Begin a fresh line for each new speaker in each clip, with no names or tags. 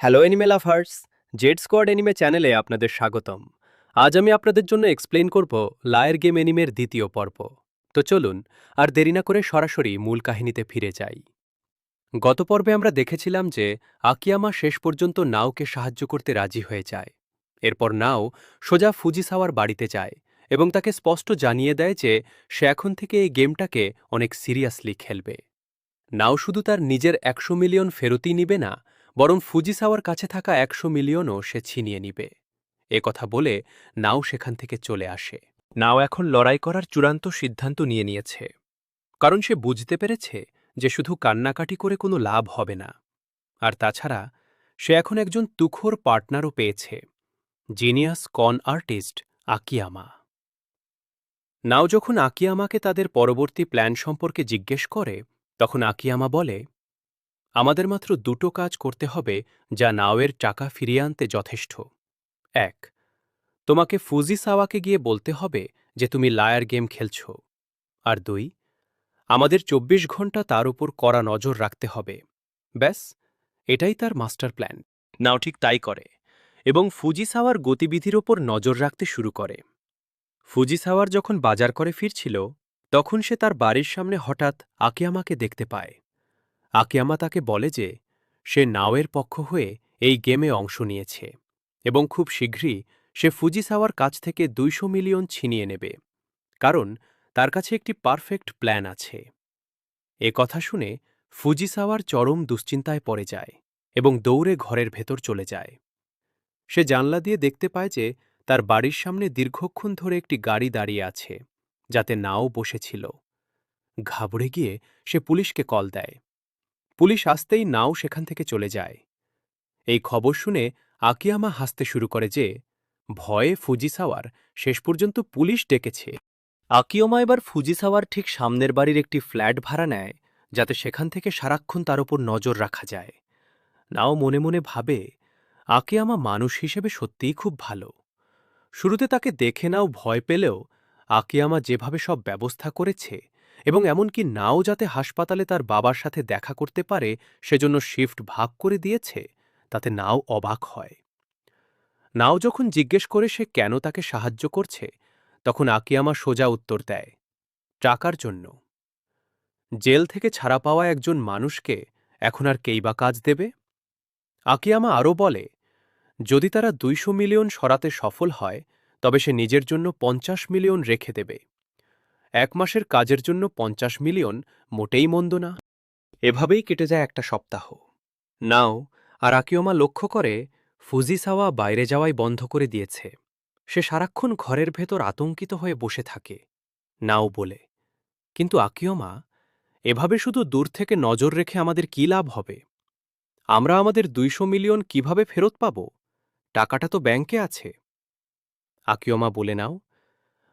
Hello anime lovers, Z squad anime চ্যানেলে আপনাদের স্বাগতম। আজ আমি আপনাদের জন্য এক্সপ্লেইন করব লায়ার গেম অ্যানিমের দ্বিতীয় পর্ব। তো চলুন আর দেরি না করে সরাসরি মূল কাহিনীতে ফিরে যাই। গত পর্বে আমরা দেখেছিলাম যে আকিয়ামা শেষ পর্যন্ত নাওকে সাহায্য করতে রাজি হয়ে যায়। এরপর নাও সোজা ফুজিসাওয়ার বাড়িতে যায় এবং তাকে স্পষ্ট জানিয়ে দেয় যে সে এখন থেকে এই গেমটাকে অনেক সিরিয়াসলি খেলবে। নাও শুধু তার নিজের ১০০ মিলিয়ন ফেরতই নিবে না, বরং ফুজিসাওয়ার কাছে থাকা ১০০ মিলিয়নও সে ছিনিয়ে নিবে। এ কথা বলে নাও সেখান থেকে চলে আসে। নাও এখন লড়াই করার চূড়ান্ত সিদ্ধান্ত নিয়ে নিয়েছে, কারণ সে বুঝতে পেরেছে যে শুধু কান্নাকাটি করে কোনো লাভ হবে না। আর তাছাড়া সে এখন একজন তুখোর পার্টনারও পেয়েছে, জিনিয়াস কন আর্টিস্ট আকিয়ামা। নাও যখন আকিয়ামাকে তাদের পরবর্তী প্ল্যান সম্পর্কে জিজ্ঞেস করে, তখন আকিয়ামা বলে, আমাদের মাত্র দুটো কাজ করতে হবে যা নাওয়ের টাকা ফিরিয়ে আনতে যথেষ্ট। ১. তোমাকে ফুজিসাওয়াকে গিয়ে বলতে হবে যে তুমি লায়ার গেম খেলছ। আর ২. আমাদের ২৪ ঘন্টা তার উপর কড়া নজর রাখতে হবে। ব্যাস, এটাই তার মাস্টার প্ল্যান। নাও ঠিক তাই করে এবং ফুজিসাওয়ার গতিবিধির ওপর নজর রাখতে শুরু করে। ফুজিসাওয়ার যখন বাজার করে ফিরছিল, তখন সে তার বাড়ির সামনে হঠাৎ আকিয়ামাকে দেখতে পায়। আকিয়ামা তাকে বলে যে সে নাওয়ের পক্ষ হয়ে এই গেমে অংশ নিয়েছে এবং খুব শীঘ্রই সে ফুজিসাওয়ার কাছ থেকে ২০০ মিলিয়ন ছিনিয়ে নেবে, কারণ তার কাছে একটি পারফেক্ট প্ল্যান আছে। এ কথা শুনে ফুজিসাওয়ার চরম দুশ্চিন্তায় পড়ে যায় এবং দৌড়ে ঘরের ভেতর চলে যায়। সে জানলা দিয়ে দেখতে পায় যে তার বাড়ির সামনে দীর্ঘক্ষণ ধরে একটি গাড়ি দাঁড়িয়ে আছে, যাতে নাও বসেছিল। ঘাবড়ে গিয়ে সে পুলিশকে কল দেয়। পুলিশ আসতেই নাও সেখান থেকে চলে যায়। এই খবর শুনে আকিয়ামা হাসতে শুরু করে যে ভয়ে ফুজিসাওয়ার শেষ পর্যন্ত পুলিশ ডেকেছে। আকিয়ামা এবার ফুজিসাওয়ার ঠিক সামনের বাড়ির একটি ফ্ল্যাট ভাড়া নেয়, যাতে সেখান থেকে সারাক্ষণ তার ওপর নজর রাখা যায়। নাও মনে মনে ভাবে, আকিয়ামা মানুষ হিসেবে সত্যিই খুব ভালো। শুরুতে তাকে দেখে নাও ভয় পেলেও আকিয়ামা যেভাবে সব ব্যবস্থা করেছে এবং এমনকি নাও যাতে হাসপাতালে তার বাবার সাথে দেখা করতে পারে সেজন্য শিফট ভাগ করে দিয়েছে, তাতে নাও অবাক হয়। নাও যখন জিজ্ঞেস করে সে কেন তাকে সাহায্য করছে, তখন আকিয়ামা সোজা উত্তর দেয়, টাকার জন্য। জেল থেকে ছাড়া পাওয়া একজন মানুষকে এখন আর কেই বা কাজ দেবে? আকিয়ামা আরও বলে, যদি তারা ২০০ মিলিয়ন সরাতে সফল হয়, তবে সে নিজের জন্য ৫০ মিলিয়ন রেখে দেবে। ১ মাসের কাজের জন্য ৫০ মিলিয়ন মোটেই মন্দ না। এভাবেই কেটে যায় একটা সপ্তাহ। নাও আর আকিয়ামা লক্ষ্য করে ফুজিসাওয়া বাইরে যাওয়াই বন্ধ করে দিয়েছে। সে সারাক্ষণ ঘরের ভেতর আতঙ্কিত হয়ে বসে থাকে। নাও বলে, কিন্তু আকিয়ামা, এভাবে শুধু দূর থেকে নজর রেখে আমাদের কী লাভ হবে? আমরা আমাদের ২০০ মিলিয়ন কিভাবে ফেরত পাব? টাকাটা তো ব্যাংকে আছে। আকিয়ামা বলে, নাও,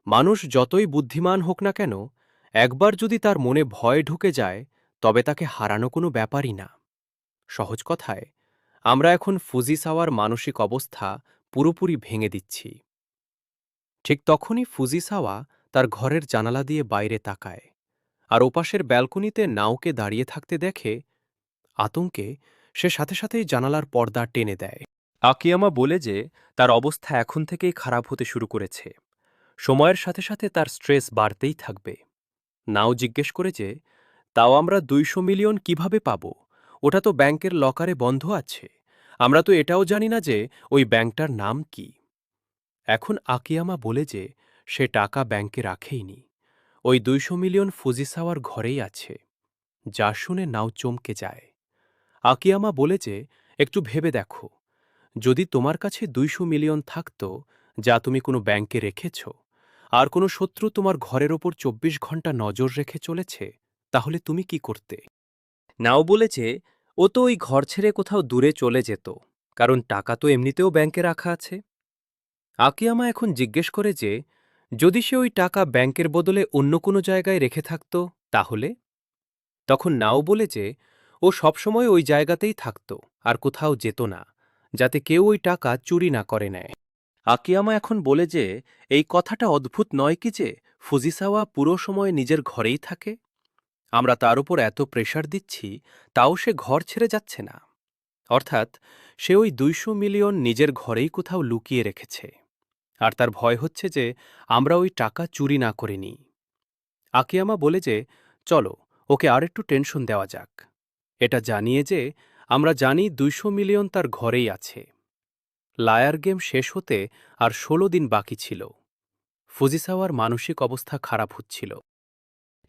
মানুষ যতই বুদ্ধিমান হোক না কেন, একবার যদি তার মনে ভয় ঢুকে যায়, তবে তাকে হারানো কোনো ব্যাপারই না। সহজ কথায়, আমরা এখন ফুজিসাওয়ার মানসিক অবস্থা পুরোপুরি ভেঙে দিচ্ছি। ঠিক তখনই ফুজিসাওয়া তার ঘরের জানালা দিয়ে বাইরে তাকায়, আর ওপাশের ব্যালকনিতে নাওকে দাঁড়িয়ে থাকতে দেখে। আতঙ্কে সে সাথে সাথেই জানালার পর্দা টেনে দেয়। আকিয়ামা বলে যে তার অবস্থা এখন থেকেই খারাপ হতে শুরু করেছে। সময়ের সাথে সাথে তার স্ট্রেস বাড়তেই থাকবে। নাও জিজ্ঞেস করে যে, তাও আমরা ২০০ মিলিয়ন কিভাবে পাব? ওটা তো ব্যাংকের লকারে বন্ধ আছে। আমরা তো এটাও জানি না যে ওই ব্যাংকটার নাম কি। এখন আকিয়ামা বলে যে সে টাকা ব্যাংকে রাখেইনি। ওই ২০০ মিলিয়ন ফুজিসাওয়ার ঘরেই আছে। যা শুনে নাও চমকে যায়। আকিয়ামা বলে যে, একটু ভেবে দেখো, যদি তোমার কাছে ২০০ মিলিয়ন থাকত যা তুমি কোনো ব্যাংকে রেখেছ, আর কোনো শত্রু তোমার ঘরের ওপর ২৪ ঘন্টা নজর রেখে চলেছে, তাহলে তুমি কি করতে? নাও বলেছে ও তো ওই ঘর ছেড়ে কোথাও দূরে চলে যেত, কারণ টাকা তো এমনিতেও ব্যাংকে রাখা আছে। আকিয়ামা এখন জিজ্ঞেস করে যে যদি সে ওই টাকা ব্যাংকের বদলে অন্য কোনো জায়গায় রেখে থাকত, তাহলে? তখন নাও বলে যে ও সবসময় ওই জায়গাতেই থাকত আর কোথাও যেত না, যাতে কেউ ওই টাকা চুরি না করে নেয়। আকিয়ামা এখন বলে যে এই কথাটা অদ্ভুত নয় কি যে ফুজিসাওয়া পুরো সময় নিজের ঘরেই থাকে? আমরা তার উপর এত প্রেশার দিচ্ছি, তাও সে ঘর ছেড়ে যাচ্ছে না। অর্থাৎ সে ওই ২০০ মিলিয়ন নিজের ঘরেই কোথাও লুকিয়ে রেখেছে, আর তার ভয় হচ্ছে যে আমরা ওই টাকা চুরি না করে নিই। আকিয়ামা বলে যে চলো ওকে আর একটু টেনশন দেওয়া যাক, এটা জানিয়ে যে আমরা জানি ২০০ মিলিয়ন তার ঘরেই আছে। লায়ার গেম শেষ হতে আর ১৬ দিন বাকি ছিল। ফুজিসাওয়ার মানসিক অবস্থা খারাপ হচ্ছিল।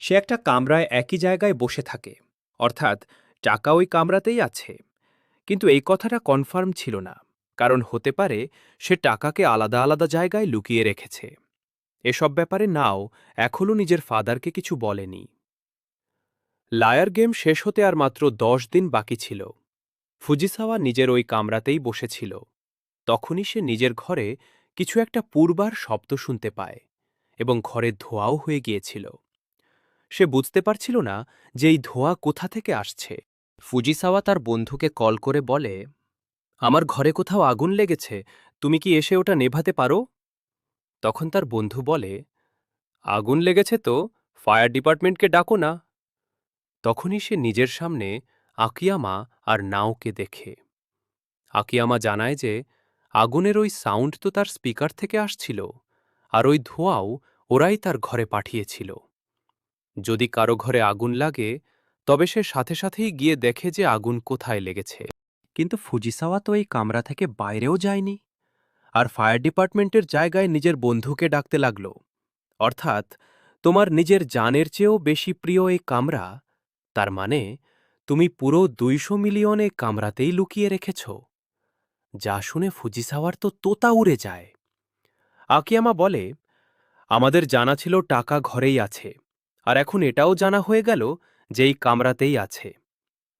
সে একটা কামরায় একই জায়গায় বসে থাকে, অর্থাৎ টাকা ওই কামরাতেই আছে, কিন্তু এই কথাটা কনফার্ম ছিল না, কারণ হতে পারে সে টাকাকে আলাদা আলাদা জায়গায় লুকিয়ে রেখেছে। এসব ব্যাপারে নাও এখনও নিজের ফাদারকে কিছু বলেনি। লায়ার গেম শেষ হতে আর মাত্র ১০ দিন বাকি ছিল। ফুজিসাওয়া নিজের ওই কামরাতেই বসেছিল। তখনই সে নিজের ঘরে কিছু একটা পূর্বার শব্দ শুনতে পায় এবং ঘরে ধোঁয়াও হয়ে গিয়েছিল। সে বুঝতে পারছিল না যে এই ধোঁয়া কোথা থেকে আসছে। ফুজিসাওয়া তার বন্ধুকে কল করে বলে, আমার ঘরে কোথাও আগুন লেগেছে, তুমি কি এসে ওটা নেভাতে পারো? তখন তার বন্ধু বলে, আগুন লেগেছে তো, ফায়ার ডিপার্টমেন্টকে ডাকো না। তখনই সে নিজের সামনে আকিয়ামা আর নাওকে দেখে। আকিয়ামা জানায় যে আগুনের ওই সাউন্ড তো তার স্পিকার থেকে আসছিল, আর ওই ধোঁয়াও ওরাই তার ঘরে পাঠিয়েছিল। যদি কারো ঘরে আগুন লাগে তবে সে সাথে সাথেই গিয়ে দেখে যে আগুন কোথায় লেগেছে। কিন্তু ফুজিসাওয়া তো এই কামরা থেকে বাইরেও যায়নি, আর ফায়ার ডিপার্টমেন্টের জায়গায় নিজের বন্ধুকে ডাকতে লাগল। অর্থাৎ তোমার নিজের জানের চেয়েও বেশি প্রিয় এই কামরা, তার মানে তুমি পুরো ২০০ মিলিয়ন এই কামরাতেই লুকিয়ে রেখেছ। যা শুনে ফুজিসাওয়ার তো তোতা উড়ে যায়। আকিয়ামা বলে, আমাদের জানা ছিল টাকা ঘরেই আছে, আর এখন এটাও জানা হয়ে গেল যে এই কামরাতেই আছে।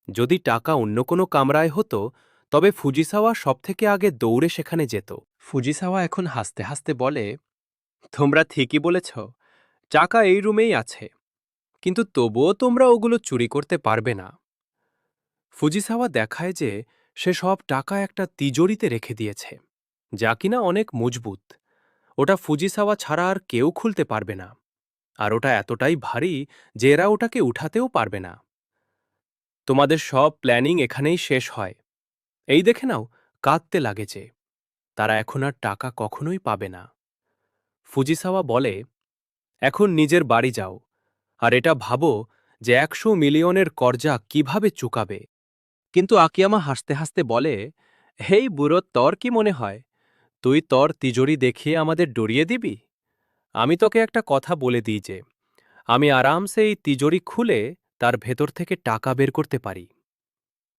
যদি টাকা অন্য কোনো কামরায় হতো তবে ফুজিসাওয়া সবথেকে আগে দৌড়ে সেখানে যেত। ফুজিসাওয়া এখন হাসতে হাসতে বলে, তোমরা ঠিকই বলেছ, টাকা এই রুমেই আছে, কিন্তু তবুও তোমরা ওগুলো চুরি করতে পারবে না। ফুজিসাওয়া দেখায় যে সে সব টাকা একটা তিজোরিতে রেখে দিয়েছে, যা কিনা অনেক মজবুত। ওটা ফুজিসাওয়া ছাড়া আর কেউ খুলতে পারবে না, আর ওটা এতটাই ভারী যে এরা ওটাকে উঠাতেও পারবে না। তোমাদের সব প্ল্যানিং এখানেই শেষ হয়। এই দেখে নাও, কাঁদতে লাগে যে তারা এখন আর টাকা কখনোই পাবে না। ফুজিসাওয়া বলে, এখন নিজের বাড়ি যাও, আর এটা ভাবো যে ১০০ মিলিয়নের কর্জা কিভাবে চুকাবে। কিন্তু আকিয়ামা হাসতে হাসতে বলে, হেই বুড়ো, তর কি মনে হয় তুই তর তিজোরি দেখিয়ে আমাদের ডরিয়ে দিবি? আমি তোকে একটা কথা বলে দিই যে আমি আরামসে এই তিজোরি খুলে তার ভেতর থেকে টাকা বের করতে পারি।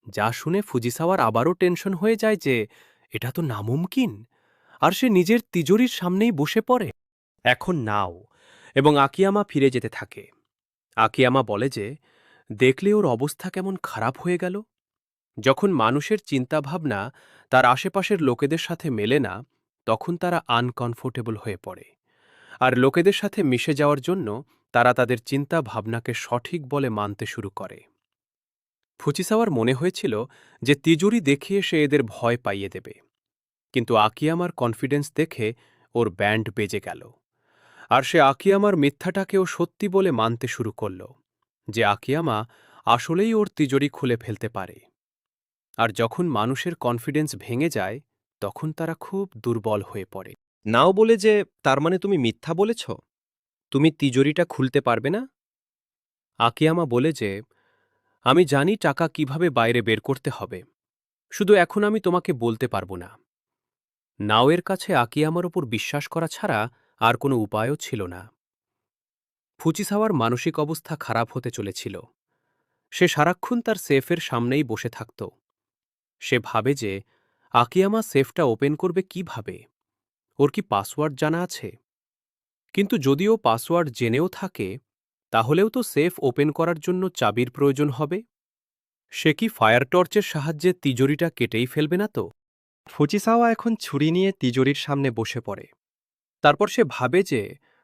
যা শুনে ফুজিসাওয়ার আবারও টেনশন হয়ে যায় যে এটা তো নামুমকিন, আর সে নিজের তিজোরির সামনেই বসে পড়ে। এখন নাও এবং আকিয়ামা ফিরে যেতে থাকে। আকিয়ামা বলে যে দেখলে ওর অবস্থা কেমন খারাপ হয়ে গেল। যখন মানুষের চিন্তাভাবনা তার আশেপাশের লোকেদের সাথে মেলে না, তখন তারা আনকমফোর্টেবল হয়ে পড়ে, আর লোকেদের সাথে মিশে যাওয়ার জন্য তারা তাদের চিন্তা ভাবনাকে সঠিক বলে মানতে শুরু করে। ফুচিসাওয়ার মনে হয়েছিল যে তিজুরি দেখিয়ে সে এদের ভয় পাইয়ে দেবে, কিন্তু আকিয়ামার কনফিডেন্স দেখে ওর ব্যান্ড বেজে গেল, আর সে আকিয়ামার মিথ্যাটাকেও সত্যি বলে মানতে শুরু করল যে আকিয়ামা আসলেই ওর তিজুরি খুলে ফেলতে পারে। আর যখন মানুষের কনফিডেন্স ভেঙে যায় তখন তারা খুব দুর্বল হয়ে পড়ে। নাও বলে যে তার মানে তুমি মিথ্যা বলেছ, তুমি তিজোরিটা খুলতে পারবে না? আকিয়ামা বলে যে আমি জানি টাকা কিভাবে বাইরে বের করতে হবে, শুধু এখন আমি তোমাকে বলতে পারবো না। নাওয়ের কাছে আকিয়ামার ওপর বিশ্বাস করা ছাড়া আর কোনো উপায়ও ছিল না। ফুচিসাওয়ার মানসিক অবস্থা খারাপ হতে চলেছিল। সে সারাক্ষণ তার সেফের সামনেই বসে থাকত। সে ভাবে যে আকিয়ামা সেফটা ওপেন করবে কিভাবে, ওর কি পাসওয়ার্ড জানা আছে? কিন্তু যদিও পাসওয়ার্ড জেনেও থাকে, তাহলেও তো সেফ ওপেন করার জন্য চাবির প্রয়োজন হবে। সে কি ফায়ার টর্চের সাহায্যে তিজোরিটা কেটেই ফেলবে না তো? ফুচিসাওয়া এখন ছুরি নিয়ে তিজোরির সামনে বসে পড়ে। তারপর সে ভাবে যে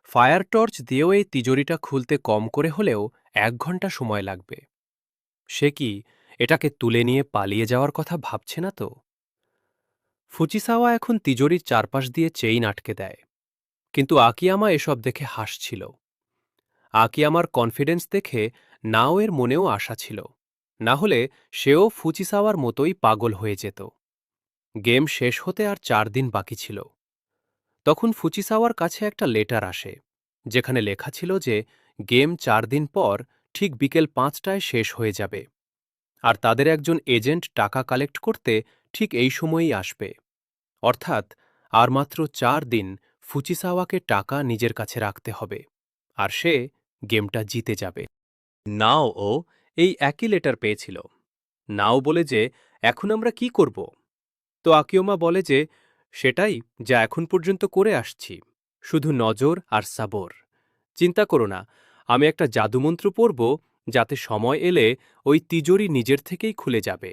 ফায়ার টর্চ দিয়েও এই তিজোরিটা খুলতে কম করে হলেও ১ ঘন্টা সময় লাগবে। সে কি এটাকে তুলে নিয়ে পালিয়ে যাওয়ার কথা ভাবছে না তো? ফুচিসাওয়া এখন তিজোরির চারপাশ দিয়ে চেইন আটকে দেয়, কিন্তু আকিয়ামা এসব দেখে হাসছিল। আকিয়ামার কনফিডেন্স দেখে নাও এর মনেও আশা ছিল না হলে সেও ফুচিসাওয়ার মতোই পাগল হয়ে যেত। গেম শেষ হতে আর 4 দিন বাকি ছিল। তখন ফুচিসাওয়ার কাছে একটা লেটার আসে, যেখানে লেখা ছিল যে গেম 4 দিন পর ঠিক বিকেল 5টায় শেষ হয়ে যাবে, আর তাদের একজন এজেন্ট টাকা কালেক্ট করতে ঠিক এই সময়েই আসবে। অর্থাৎ আর মাত্র 4 দিন ফুচিসাওয়াকে টাকা নিজের কাছে রাখতে হবে, আর সে গেমটা জিতে যাবে। নাও ও এই একই লেটার পেয়েছিল। নাও বলে যে এখন আমরা কি করব? তো আকিওমা বলে যে সেটাই যা এখন পর্যন্ত করে আসছি, শুধু নজর আর সাবর। চিন্তা করো না, আমি একটা জাদুমন্ত্র পড়ব যাতে সময় এলে ওই তিজোরি নিজের থেকেই খুলে যাবে।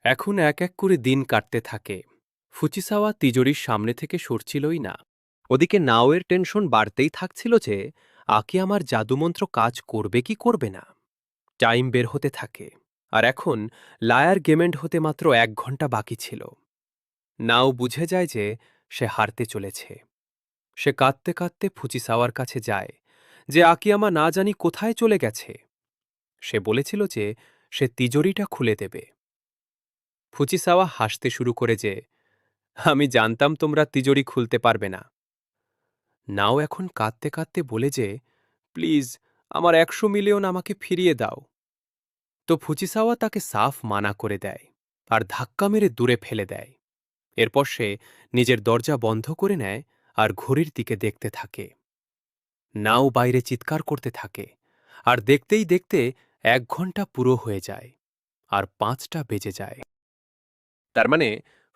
এখন এক এক করে দিন কাটতে থাকে। ফুচিসাওয়া তিজোরির সামনে থেকে সরছিলই না। ওদিকে নাওয়ের টেনশন বাড়তেই থাকছিল যে আকি আমার জাদুমন্ত্র কাজ করবে কি করবে না। টাইম বের হতে থাকে, আর এখন লায়ার গেমেন্ট হতে মাত্র 1 ঘন্টা বাকি ছিল। নাও বুঝে যায় যে সে হারতে চলেছে। সে কাঁদতে কাঁদতে ফুচিসাওয়ার কাছে যায় যে আকিয়ামা না জানি কোথায় চলে গেছে। সে বলেছিল যে সে তিজোরিটা খুলে দেবে। ফুচিসাওয়া হাসতে শুরু করে যে আমি জানতাম তোমরা তিজোরি খুলতে পারবে না। নাও এখন কাঁদতে কাঁদতে বলে যে প্লিজ আমার 100 মিলিয়ন আমাকে ফিরিয়ে দাও। তো ফুচিসাওয়া তাকে সাফ মানা করে দেয় আর ধাক্কা মেরে দূরে ফেলে দেয়। এরপর সে নিজের দরজা বন্ধ করে নেয় আর ঘড়ির দিকে দেখতে থাকে। নাও বাইরে চিৎকার করতে থাকে, আর দেখতেই দেখতে 1 ঘন্টা পুরো হয়ে যায়, আর 5টা বেজে যায়। তার মানে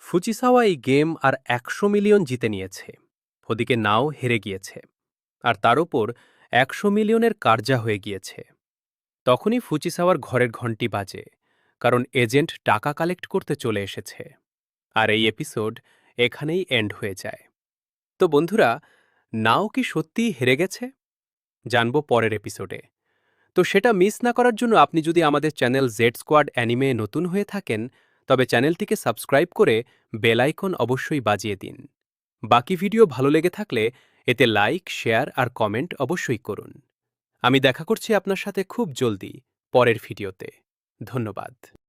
ফুচিসাওয়া এই গেম আর 100 মিলিয়ন জিতে নিয়েছে। ওদিকে নাও হেরে গিয়েছে, আর তার ওপর 100 মিলিয়নের কার্যা হয়ে গিয়েছে। তখনই ফুচিসাওয়ার ঘরের ঘণ্টি বাজে, কারণ এজেন্ট টাকা কালেক্ট করতে চলে এসেছে। আর এই এপিসোড এখানেই এন্ড হয়ে যায়। তো বন্ধুরা, নাও কি সত্যিই হেরে গেছে? জানব পরের এপিসোডে। তো সেটা মিস না করার জন্য আপনি যদি আমাদের চ্যানেল জেড স্কোয়াড অ্যানিমে নতুন হয়ে থাকেন, তবে চ্যানেলটিকে সাবস্ক্রাইব করে বেল আইকন অবশ্যই বাজিয়ে দিন। বাকি ভিডিও ভালো লেগে থাকলে এতে লাইক, শেয়ার আর কমেন্ট অবশ্যই করুন। আমি দেখা করছি আপনার সাথে খুব জলদি পরের ভিডিওতে। ধন্যবাদ।